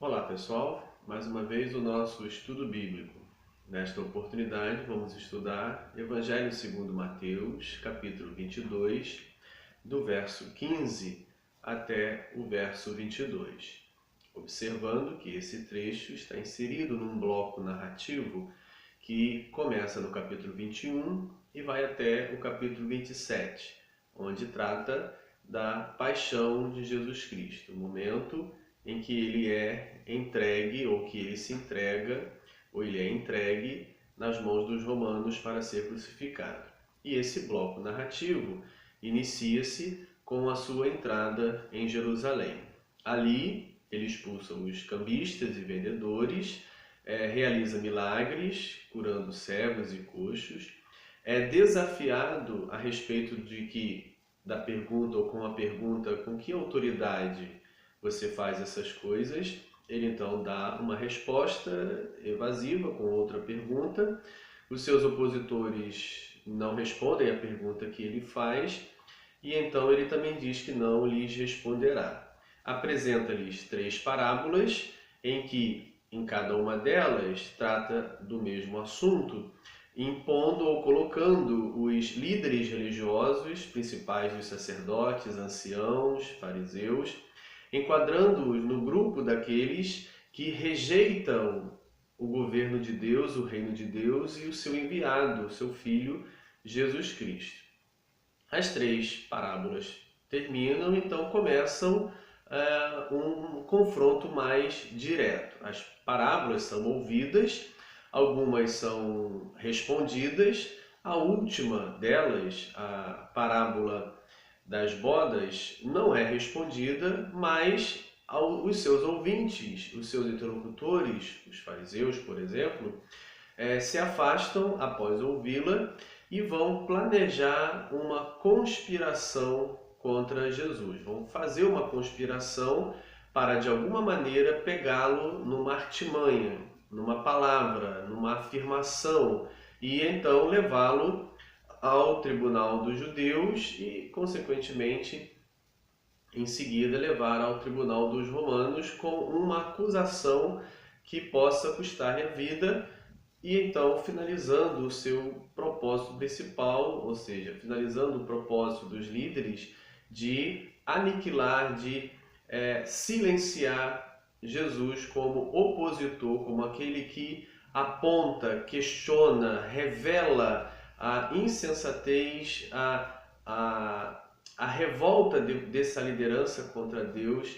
Olá pessoal, mais uma vez o nosso estudo bíblico. Nesta oportunidade vamos estudar Evangelho segundo Mateus, capítulo 22, do verso 15 até o verso 22. Observando que esse trecho está inserido num bloco narrativo que começa no capítulo 21 e vai até o capítulo 27, onde trata da paixão de Jesus Cristo, o momento em que ele é entregue, ou que ele se entrega, ou ele é entregue nas mãos dos romanos para ser crucificado. E esse bloco narrativo inicia-se com a sua entrada em Jerusalém. Ali, ele expulsa os cambistas e vendedores, realiza milagres, curando cegos e coxos, é desafiado a respeito da pergunta, ou com a pergunta, com que autoridade você faz essas coisas. Ele então dá uma resposta evasiva com outra pergunta. Os seus opositores não respondem à pergunta que ele faz, e então ele também diz que não lhes responderá. Apresenta-lhes 3 parábolas, em que em cada uma delas trata do mesmo assunto, impondo ou colocando os líderes religiosos, principais dos sacerdotes, anciãos, fariseus, enquadrando-os no grupo daqueles que rejeitam o governo de Deus, o reino de Deus e o seu enviado, o seu Filho, Jesus Cristo. As 3 parábolas terminam, então começam um confronto mais direto. As parábolas são ouvidas, algumas são respondidas. A última delas, a parábola das bodas, não é respondida, mas os seus ouvintes, os seus interlocutores, os fariseus, por exemplo, se afastam após ouvi-la e vão planejar uma conspiração contra Jesus. Vão fazer uma conspiração para, de alguma maneira, pegá-lo numa artimanha, numa palavra, numa afirmação, e então levá-lo ao tribunal dos judeus e, consequentemente, em seguida levar ao tribunal dos romanos com uma acusação que possa custar-lhe a vida, e então finalizando o seu propósito principal, ou seja, finalizando o propósito dos líderes de aniquilar, de silenciar Jesus como opositor, como aquele que aponta, questiona, revela a insensatez, a revolta dessa liderança contra Deus.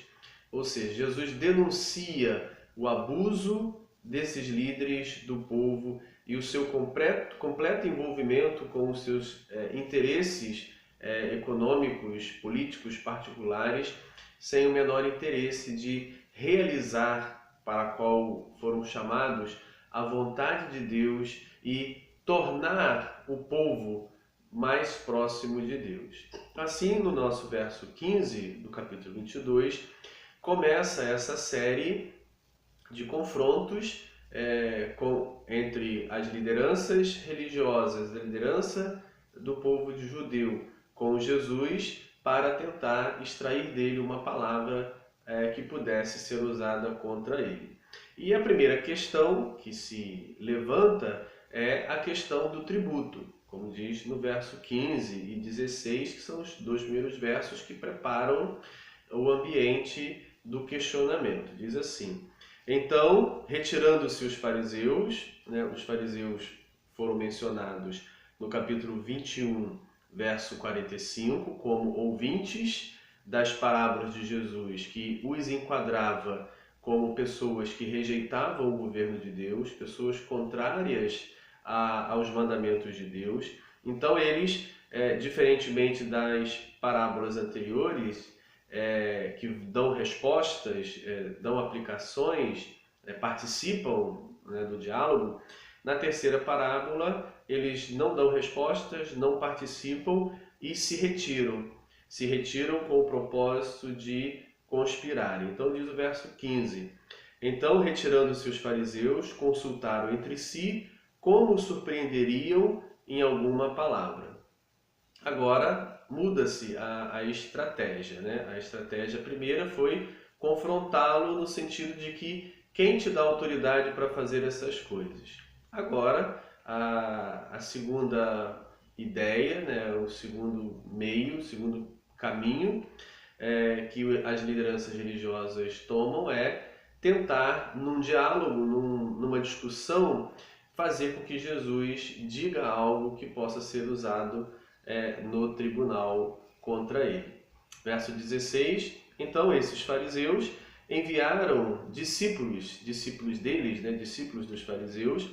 Ou seja, Jesus denuncia o abuso desses líderes do povo e o seu completo envolvimento com os seus interesses econômicos, políticos particulares, sem o menor interesse de realizar para a qual foram chamados a vontade de Deus e tornar o povo mais próximo de Deus. Assim, no nosso verso 15 do capítulo 22, começa essa série de confrontos entre as lideranças religiosas, a liderança do povo judeu com Jesus, para tentar extrair dele uma palavra que pudesse ser usada contra ele. E a primeira questão que se levanta é a questão do tributo, como diz no verso 15 e 16, que são os 2 primeiros versos que preparam o ambiente do questionamento. Diz assim: então, retirando-se os fariseus foram mencionados no capítulo 21, verso 45, como ouvintes das parábolas de Jesus, que os enquadrava como pessoas que rejeitavam o governo de Deus, pessoas contrárias aos mandamentos de Deus. Então eles, diferentemente das parábolas anteriores, que dão respostas, dão aplicações, participam, né, do diálogo, na terceira parábola eles não dão respostas, não participam e se retiram. Se retiram com o propósito de conspirar. Então diz o verso 15: então, retirando-se os fariseus, consultaram entre si como surpreenderiam em alguma palavra. Agora muda-se a estratégia, né? A estratégia primeira foi confrontá-lo no sentido de que quem te dá autoridade para fazer essas coisas? Agora, a segunda ideia, né, o segundo meio, o segundo caminho que as lideranças religiosas tomam é tentar, num diálogo, numa discussão, fazer com que Jesus diga algo que possa ser usado no tribunal contra ele. Verso 16, então esses fariseus enviaram discípulos deles, né, discípulos dos fariseus,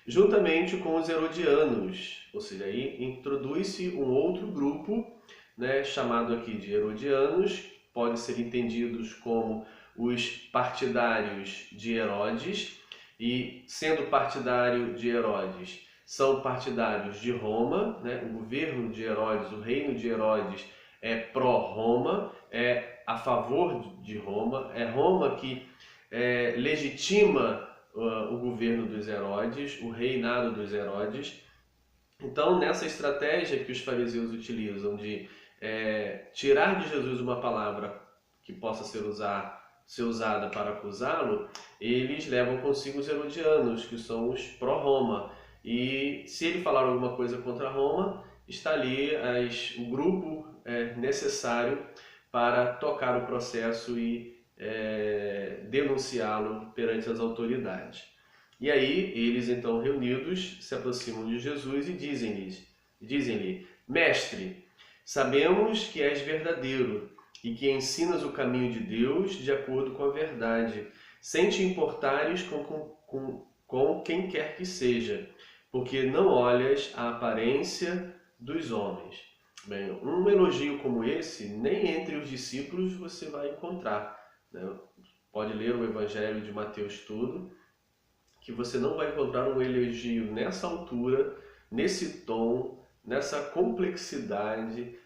juntamente com os herodianos, ou seja, aí introduz-se um outro grupo, né, chamado aqui de herodianos, pode ser entendidos como os partidários de Herodes, e sendo partidário de Herodes, são partidários de Roma, né? O governo de Herodes, o reino de Herodes é pró-Roma, é a favor de Roma, é Roma que legitima o governo dos Herodes, o reinado dos Herodes. Então, nessa estratégia que os fariseus utilizam de tirar de Jesus uma palavra que possa ser usada para acusá-lo, eles levam consigo os herodianos, que são os pró-Roma. E se ele falar alguma coisa contra Roma, está ali o grupo necessário para tocar o processo e denunciá-lo perante as autoridades. E aí, eles então reunidos se aproximam de Jesus e dizem-lhe: Mestre, sabemos que és verdadeiro e que ensinas o caminho de Deus de acordo com a verdade, sem te importares com quem quer que seja, porque não olhas a aparência dos homens. Bem, um elogio como esse, nem entre os discípulos você vai encontrar, né? Pode ler o Evangelho de Mateus todo, que você não vai encontrar um elogio nessa altura, nesse tom, nessa complexidade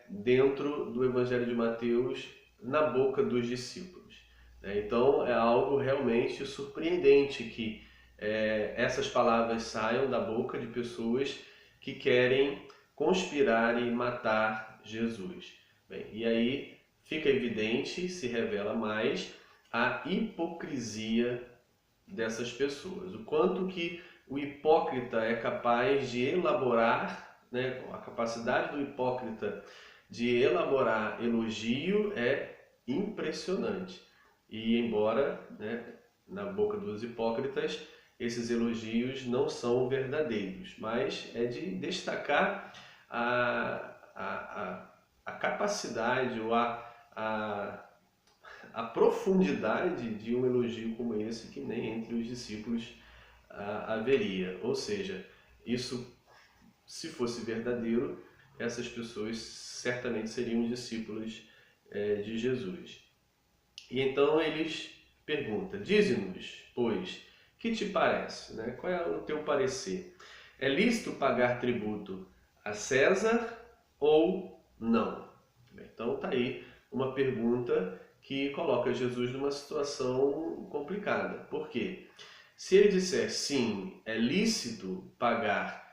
dentro do Evangelho de Mateus, na boca dos discípulos. Então é algo realmente surpreendente que essas palavras saiam da boca de pessoas que querem conspirar e matar Jesus. Bem, e aí fica evidente, se revela mais, a hipocrisia dessas pessoas. O quanto que o hipócrita é capaz de elaborar, né, a capacidade do hipócrita de elaborar elogio é impressionante. E embora, né, na boca dos hipócritas, esses elogios não são verdadeiros, mas é de destacar a capacidade ou a profundidade de um elogio como esse, que nem entre os discípulos haveria. Ou seja, isso, se fosse verdadeiro, essas pessoas certamente seriam discípulos de Jesus. E então eles perguntam: dize-nos, pois, que te parece? Né? Qual é o teu parecer? É lícito pagar tributo a César ou não? Então está aí uma pergunta que coloca Jesus numa situação complicada. Por quê? Se ele disser sim, é lícito pagar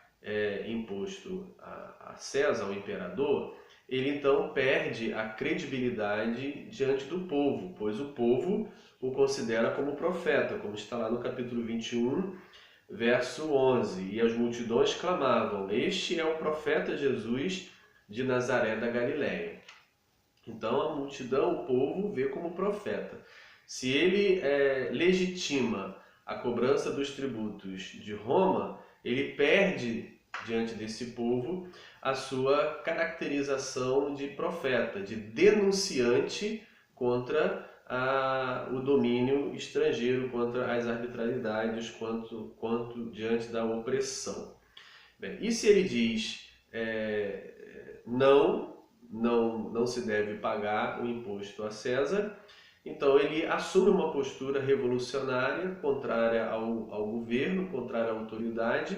imposto a César, ao imperador, ele então perde a credibilidade diante do povo, pois o povo o considera como profeta, como está lá no capítulo 21, verso 11. E as multidões clamavam: este é o profeta Jesus de Nazaré da Galileia. Então a multidão, o povo, vê como profeta. Se ele legitima a cobrança dos tributos de Roma, ele perde diante desse povo a sua caracterização de profeta, de denunciante contra o domínio estrangeiro, contra as arbitrariedades, quanto diante da opressão. Bem, e se ele diz não se deve pagar o imposto a César, então ele assume uma postura revolucionária, contrária ao governo, contrária à autoridade,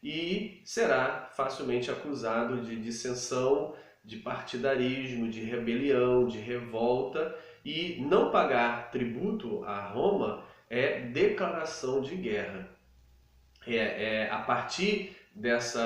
e será facilmente acusado de dissensão, de partidarismo, de rebelião, de revolta, e não pagar tributo a Roma é declaração de guerra. A partir desse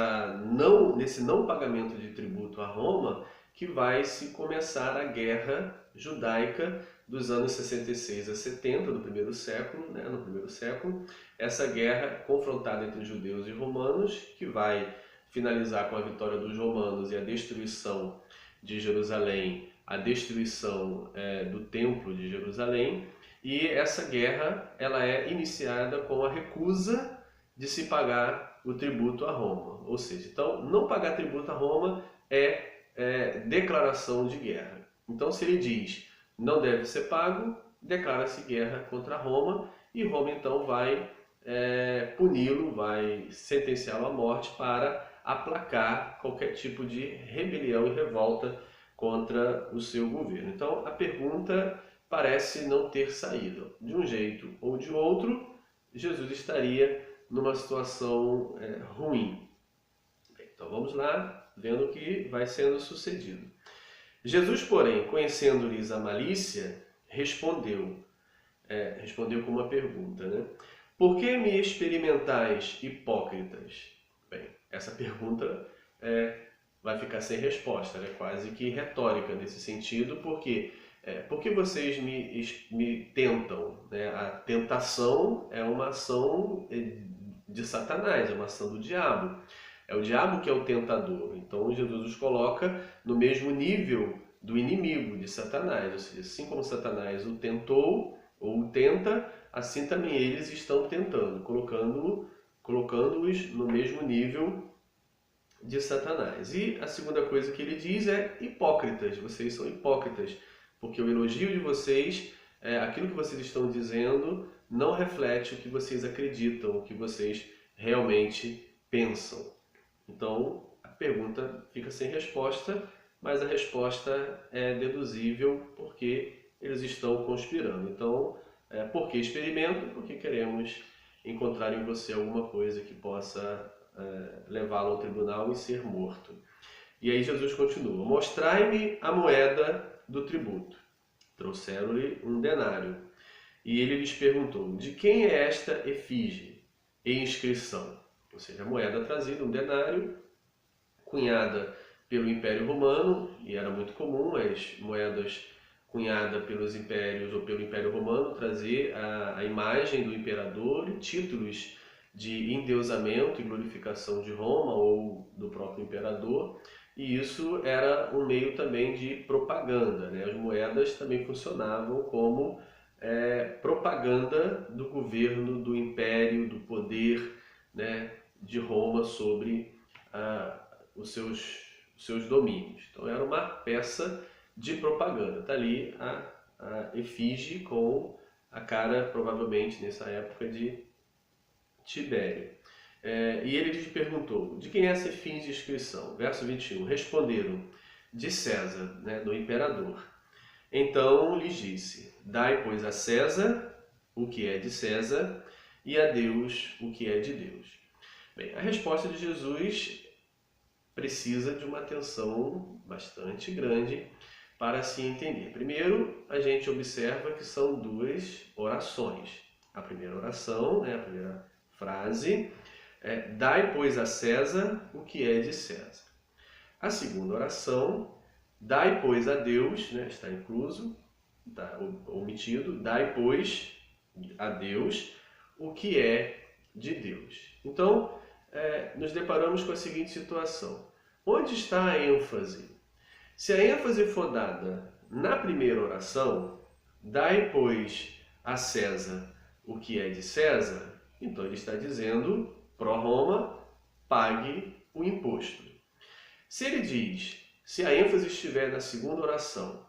não pagamento de tributo a Roma que vai se começar a guerra judaica dos anos 66 a 70 do primeiro século, né, no primeiro século, essa guerra confrontada entre judeus e romanos, que vai finalizar com a vitória dos romanos e a destruição de Jerusalém, a destruição do Templo de Jerusalém. E essa guerra ela é iniciada com a recusa de se pagar o tributo a Roma. Ou seja, então não pagar tributo a Roma é declaração de guerra. Então se ele diz não deve ser pago, declara-se guerra contra Roma e Roma então vai puni-lo, vai sentenciá-lo à morte para aplacar qualquer tipo de rebelião e revolta contra o seu governo. Então a pergunta parece não ter saída. De um jeito ou de outro, Jesus estaria numa situação ruim. Então vamos lá, vendo o que vai sendo sucedido. Jesus, porém, conhecendo-lhes a malícia, respondeu com uma pergunta, né? Por que me experimentais, hipócritas? Bem, essa pergunta vai ficar sem resposta, né? Quase que retórica nesse sentido, porque por que vocês me tentam? Né? A tentação é uma ação de Satanás, é uma ação do diabo. É o diabo que é o tentador. Então Jesus os coloca no mesmo nível do inimigo de Satanás. Ou seja, assim como Satanás o tentou ou o tenta, assim também eles estão tentando, colocando-os no mesmo nível de Satanás. E a segunda coisa que ele diz é hipócritas. Vocês são hipócritas, porque o elogio de vocês, aquilo que vocês estão dizendo, não reflete o que vocês acreditam, o que vocês realmente pensam. Então, a pergunta fica sem resposta, mas a resposta é deduzível porque eles estão conspirando. Então, por que experimento? Porque queremos encontrar em você alguma coisa que possa levá-lo ao tribunal e ser morto. E aí Jesus continua: mostrai-me a moeda do tributo. Trouxeram-lhe um denário. E ele lhes perguntou: de quem é esta efígie e inscrição? Ou seja, a moeda trazida, um denário, cunhada pelo Império Romano, e era muito comum as moedas cunhadas pelos impérios ou pelo Império Romano trazer a imagem do imperador e títulos de endeusamento e glorificação de Roma ou do próprio imperador, e isso era um meio também de propaganda, né? As moedas também funcionavam como propaganda do governo, do império, do poder, né, de Roma sobre os seus domínios. Então era uma peça de propaganda. Está ali a efígie com a cara, provavelmente nessa época, de Tibério. E ele lhes perguntou: de quem é essa efígie de inscrição? Verso 21. Responderam: de César, né, do imperador. Então lhes disse: dai, pois, a César o que é de César e a Deus o que é de Deus. Bem, a resposta de Jesus precisa de uma atenção bastante grande para se entender. Primeiro, a gente observa que são duas orações. A primeira oração, né, a primeira frase, dai, pois, a César o que é de César. A segunda oração, dai, pois, a Deus, né, está incluso, está omitido, dai, pois, a Deus o que é de Deus. Então, nos deparamos com a seguinte situação: onde está a ênfase? Se a ênfase for dada na primeira oração, dai, pois, a César o que é de César, então ele está dizendo, pró-Roma, pague o imposto. Se ele diz, se a ênfase estiver na segunda oração,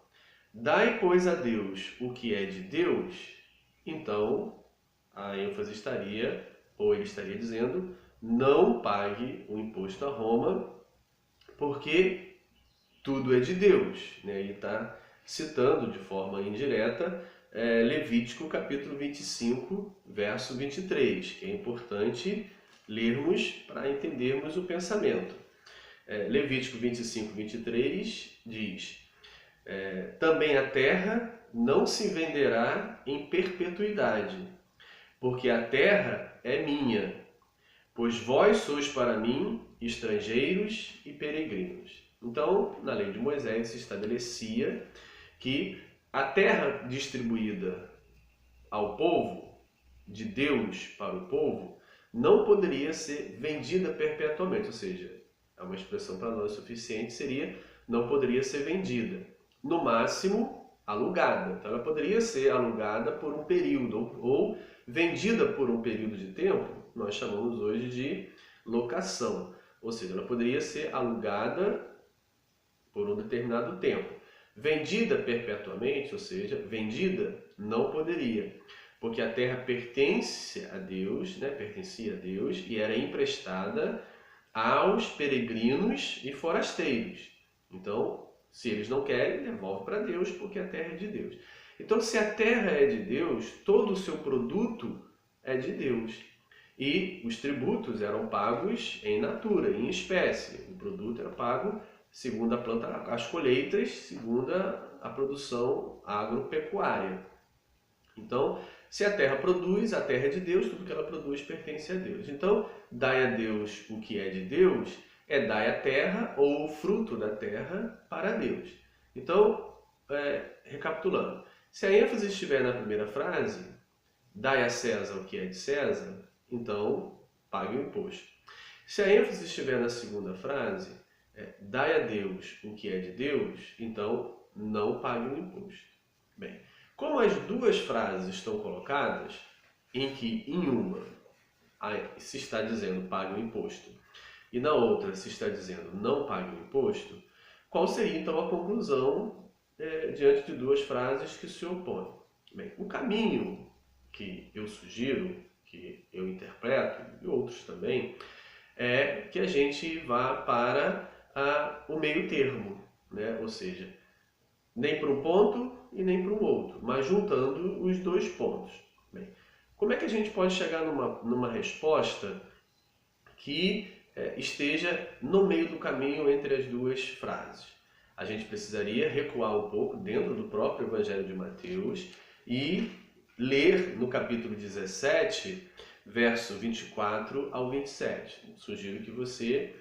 dai, pois, a Deus o que é de Deus, então a ênfase estaria, ou ele estaria dizendo, não pague o imposto a Roma, porque tudo é de Deus. Né? Ele está citando de forma indireta Levítico capítulo 25, verso 23, que é importante lermos para entendermos o pensamento. Levítico 25, 23 diz: também a terra não se venderá em perpetuidade, porque a terra é minha, pois vós sois para mim estrangeiros e peregrinos. Então, na lei de Moisés se estabelecia que a terra distribuída ao povo, de Deus para o povo, não poderia ser vendida perpetuamente, ou seja, é uma expressão para nós suficiente, seria não poderia ser vendida. No máximo, alugada. Então ela poderia ser alugada por um período ou vendida por um período de tempo, nós chamamos hoje de locação. Ou seja, ela poderia ser alugada por um determinado tempo. Vendida perpetuamente, ou seja, vendida, não poderia, porque a terra pertence a Deus, né? Pertencia a Deus e era emprestada aos peregrinos e forasteiros. Então, se eles não querem, devolve para Deus, porque a terra é de Deus. Então, se a terra é de Deus, todo o seu produto é de Deus. E os tributos eram pagos em natura, em espécie. O produto era pago segundo a planta, as colheitas, segundo a produção agropecuária. Então, se a terra produz, a terra é de Deus, tudo que ela produz pertence a Deus. Então, dai a Deus o que é de Deus, é dai a terra ou o fruto da terra para Deus. Então, recapitulando, se a ênfase estiver na primeira frase, dai a César o que é de César, então pague o imposto. Se a ênfase estiver na segunda frase, dai a Deus o que é de Deus, então não pague o imposto. Bem, como as duas frases estão colocadas, em que em uma se está dizendo pague o imposto e na outra se está dizendo não pague o imposto, qual seria então a conclusão diante de duas frases que se opõem? Bem, o caminho que eu sugiro, que eu interpreto, e outros também, é que a gente vá para o meio termo, né? Ou seja, nem para um ponto e nem para o outro, mas juntando os dois pontos. Bem, como é que a gente pode chegar numa resposta que esteja no meio do caminho entre as duas frases? A gente precisaria recuar um pouco dentro do próprio Evangelho de Mateus e ler no capítulo 17, verso 24 ao 27. Sugiro que você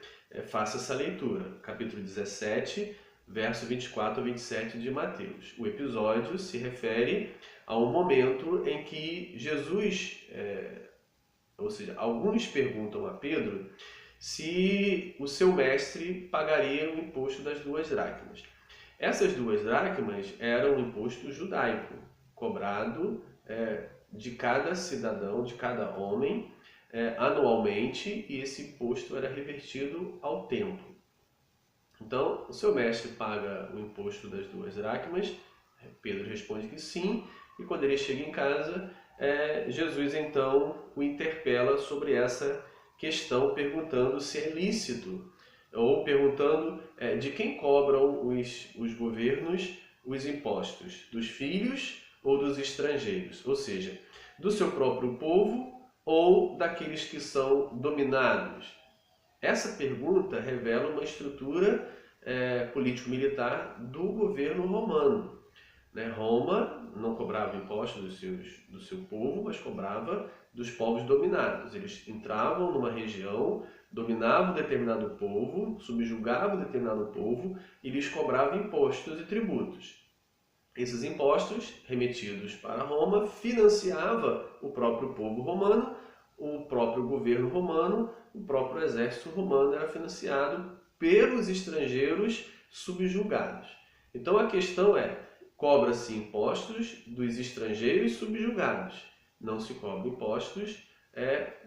faça essa leitura. Capítulo 17, verso 24 ao 27 de Mateus. O episódio se refere a um momento em que Jesus, ou seja, alguns perguntam a Pedro se o seu mestre pagaria o imposto das 2 dracmas. Essas 2 dracmas eram um imposto judaico, cobrado de cada cidadão, de cada homem, anualmente, e esse imposto era revertido ao tempo. Então, o seu mestre paga o imposto das 2 dracmas, Pedro responde que sim, e quando ele chega em casa, Jesus então o interpela sobre essa questão, perguntando se é lícito, ou perguntando de quem cobram os governos os impostos, dos filhos ou dos estrangeiros, ou seja, do seu próprio povo ou daqueles que são dominados. Essa pergunta revela uma estrutura político-militar do governo romano. Roma não cobrava impostos do seu povo, mas cobrava dos povos dominados. Eles entravam numa região, dominavam determinado povo, subjugavam determinado povo e lhes cobravam impostos e tributos. Esses impostos, remetidos para Roma, financiava o próprio povo romano, o próprio governo romano, o próprio exército romano era financiado pelos estrangeiros subjugados. Então a questão cobra-se impostos dos estrangeiros subjugados, não se cobra impostos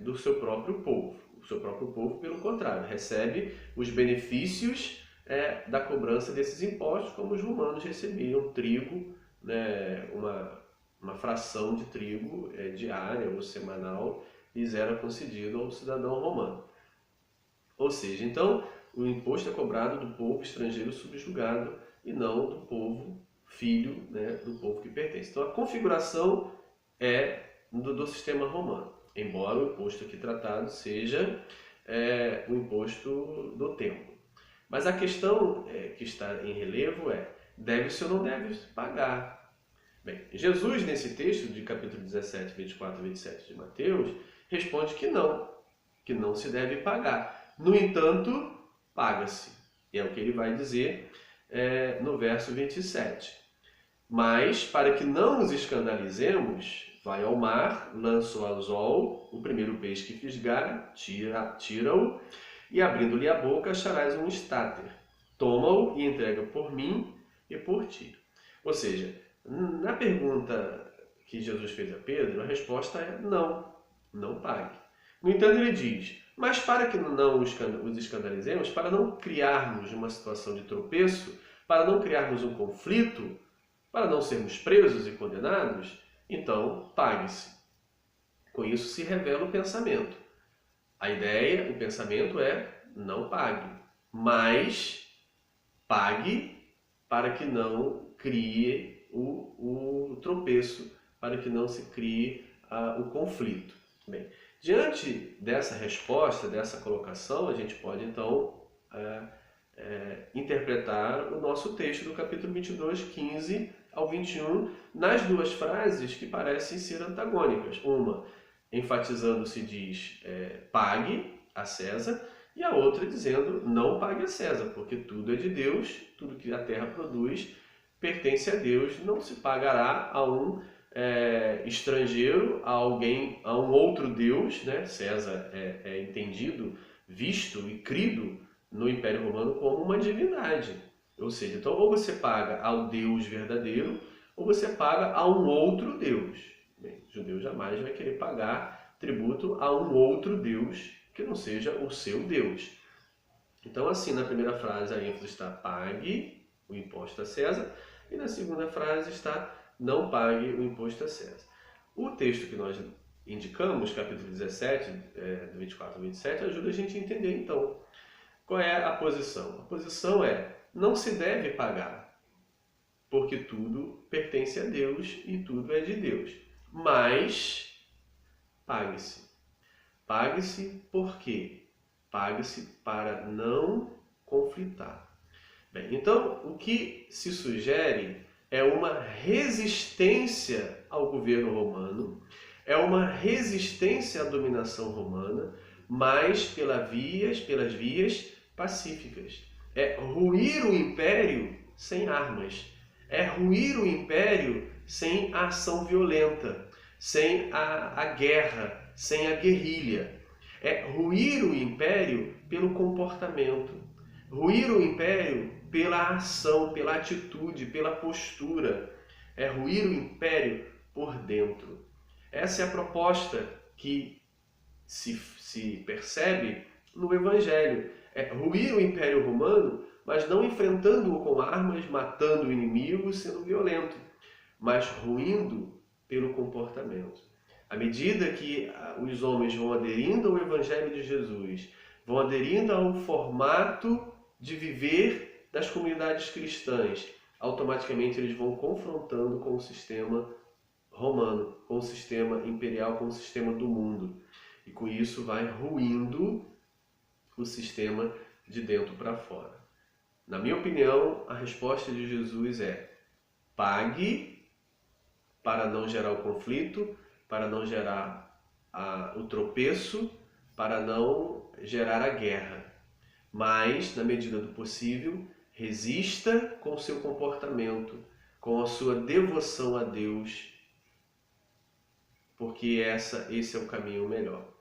do seu próprio povo. O seu próprio povo, pelo contrário, recebe os benefícios da cobrança desses impostos, como os romanos recebiam trigo, uma fração de trigo diária ou semanal, lhes era concedido ao cidadão romano. Ou seja, então, o imposto é cobrado do povo estrangeiro subjugado e não do povo filho, do povo que pertence. Então, a configuração é do sistema romano, embora o imposto aqui tratado seja o imposto do tempo. Mas a questão que está em relevo deve-se ou não deve pagar? Bem, Jesus, nesse texto de capítulo 17, 24 e 27 de Mateus, responde que não se deve pagar. No entanto, paga-se. E é o que ele vai dizer no verso 27. Mas, para que não nos escandalizemos, vai ao mar, lança o anzol, o primeiro peixe que fisgar, tira-o, e abrindo-lhe a boca, acharás um estáter. Toma-o e entrega por mim e por ti. Ou seja, na pergunta que Jesus fez a Pedro, a resposta é não, não pague. No entanto, ele diz, mas para que não os escandalizemos, para não criarmos uma situação de tropeço, para não criarmos um conflito, para não sermos presos e condenados, então pague-se. Com isso se revela o pensamento. A ideia, o pensamento é não pague, mas pague para que não crie o tropeço, para que não se crie o conflito. Bem, diante dessa resposta, dessa colocação, a gente pode então interpretar o nosso texto do capítulo 22, 15 ao 21, nas duas frases que parecem ser antagônicas. Uma enfatizando se diz pague a César, e a outra dizendo não pague a César, porque tudo é de Deus, tudo que a terra produz pertence a Deus, não se pagará a um estrangeiro, a alguém, a um outro Deus, né? César é entendido, visto e crido no Império Romano como uma divindade. Ou seja, então ou você paga ao Deus verdadeiro, ou você paga a um outro Deus. Bem, o judeu jamais vai querer pagar tributo a um outro Deus que não seja o seu Deus. Então, assim, na primeira frase a ênfase está pague o imposto a César, e na segunda frase está não pague o imposto a César. O texto que nós indicamos, capítulo 17, do 24 ao 27, ajuda a gente a entender, então, qual é a posição. A posição é, não se deve pagar, porque tudo pertence a Deus e tudo é de Deus. Mas, pague-se. Pague-se por quê? Pague-se para não conflitar. Bem, então, o que se sugere é uma resistência ao governo romano, é uma resistência à dominação romana, mas pelas vias pacíficas. É ruir o império sem armas. É ruir o império sem a ação violenta, sem a guerra, sem a guerrilha. É ruir o império pelo comportamento. Ruir o império pela ação, pela atitude, pela postura. É ruir o império por dentro. Essa é a proposta que se percebe no Evangelho. É ruir o Império Romano, mas não enfrentando-o com armas, matando o inimigo, sendo violento, mas ruindo pelo comportamento. À medida que os homens vão aderindo ao Evangelho de Jesus, vão aderindo ao formato de viver das comunidades cristãs, automaticamente eles vão confrontando com o sistema romano, com o sistema imperial, com o sistema do mundo. E com isso vai ruindo o sistema de dentro para fora. Na minha opinião, a resposta de Jesus é: pague para não gerar o conflito, para não gerar o tropeço, para não gerar a guerra. Mas, na medida do possível, resista com o seu comportamento, com a sua devoção a Deus, porque esse é o caminho melhor.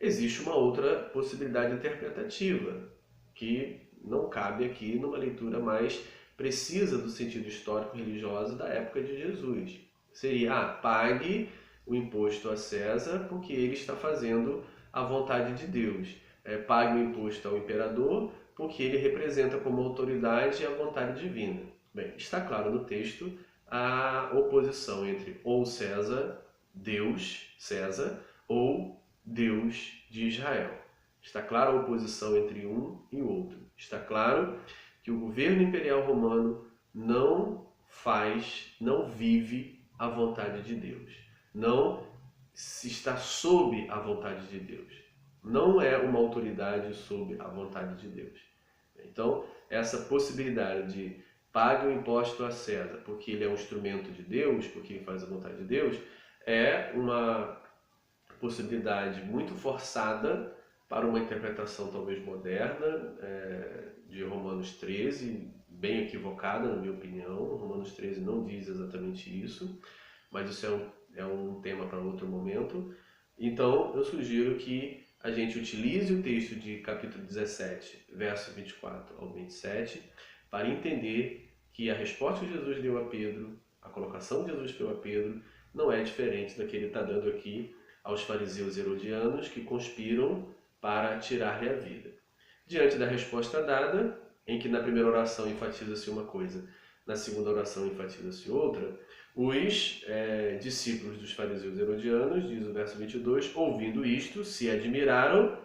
Existe uma outra possibilidade interpretativa, que não cabe aqui numa leitura mais precisa do sentido histórico-religioso da época de Jesus. Seria, pague o imposto a César porque ele está fazendo a vontade de Deus. Pague o imposto ao imperador porque ele representa como autoridade a vontade divina. Bem, está claro no texto a oposição entre ou César, Deus, César, ou Deus de Israel. Está clara a oposição entre um e o outro. Está claro que o governo imperial romano não vive a vontade de Deus. Não se está sob a vontade de Deus. Não é uma autoridade sob a vontade de Deus. Então, essa possibilidade de pague o imposto a César porque ele é um instrumento de Deus, porque ele faz a vontade de Deus, é uma possibilidade muito forçada para uma interpretação talvez moderna de Romanos 13, bem equivocada na minha opinião. Romanos 13 não diz exatamente isso, mas isso é um tema para outro momento. Então eu sugiro que a gente utilize o texto de capítulo 17, verso 24 ao 27, para entender que a resposta que Jesus deu a Pedro, a colocação que Jesus deu a Pedro, não é diferente da que ele está dando aqui aos fariseus herodianos que conspiram para tirar-lhe a vida. Diante da resposta dada, em que na primeira oração enfatiza-se uma coisa, na segunda oração enfatiza-se outra, os discípulos dos fariseus herodianos, diz o verso 22, ouvindo isto, se admiraram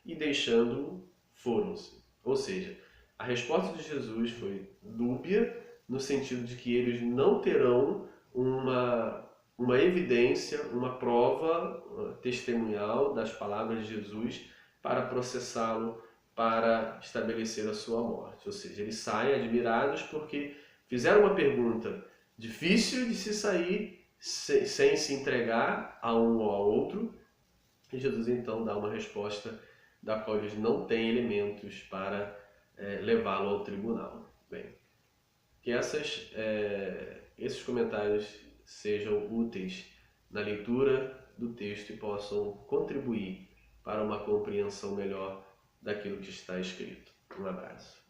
e deixando-o, foram-se. Ou seja, a resposta de Jesus foi dúbia, no sentido de que eles não terão uma evidência, uma prova testemunhal das palavras de Jesus para processá-lo, para estabelecer a sua morte. Ou seja, eles saem admirados porque fizeram uma pergunta difícil de se sair sem se entregar a um ou a outro, e Jesus então dá uma resposta da qual eles não têm elementos para levá-lo ao tribunal. Bem, que esses comentários sejam úteis na leitura do texto e possam contribuir para uma compreensão melhor daquilo que está escrito. Um abraço.